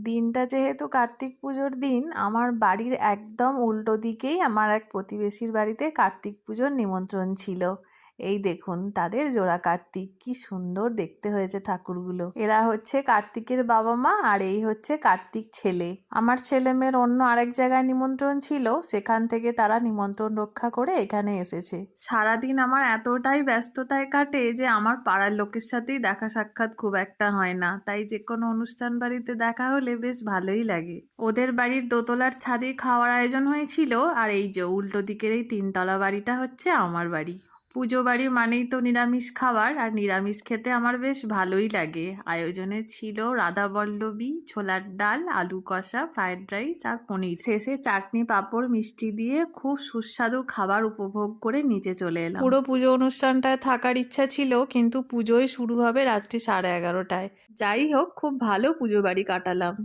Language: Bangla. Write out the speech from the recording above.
দিনটা যেহেতু কার্তিক পুজোর দিন, আমার বাড়ির একদম উল্টো দিকেই আমার এক প্রতিবেশীর বাড়িতে কার্তিক পুজোর নিমন্ত্রণ ছিল। এই দেখুন তাদের জোড়া কার্তিক, কি সুন্দর দেখতে হয়েছে ঠাকুরগুলো। এরা হচ্ছে কার্তিকের বাবা মা, আর এই হচ্ছে কার্তিক ছেলে। আমার ছেলে মেয়ের অন্য আরেক জায়গায় নিমন্ত্রণ ছিল, সেখান থেকে তারা নিমন্ত্রণ রক্ষা করে এখানে এসেছে। সারাদিন আমার এতটাই ব্যস্ততায় কাটে যে আমার পাড়ার লোকের সাথেই দেখা সাক্ষাৎ খুব একটা হয় না, তাই যে কোনো অনুষ্ঠান বাড়িতে দেখা হলে বেশ ভালোই লাগে। ওদের বাড়ির দোতলার ছাদে খাওয়ার আয়োজন হয়েছিল, আর এই যে উল্টো দিকের এই তিনতলা বাড়িটা হচ্ছে আমার বাড়ি। পুজো বাড়ি মানেই তো নিরামিষ খাবার, আর নিরামিষ খেতে আমার বেশ ভালোই লাগে। আয়োজনে ছিল রাধাবল্লভী, ছোলার ডাল, আলু কষা, ফ্রায়েড রাইস আর পনির। শেষে চাটনি, পাঁপড়, মিষ্টি দিয়ে খুব সুস্বাদু খাবার উপভোগ করে নিচে চলে এলাম। পুরো পুজো অনুষ্ঠানটায় থাকার ইচ্ছা ছিল, কিন্তু পুজোয় শুরু হবে রাত্রি 11:30টায়। যাই হোক, খুব ভালো পুজো বাড়ি কাটালাম।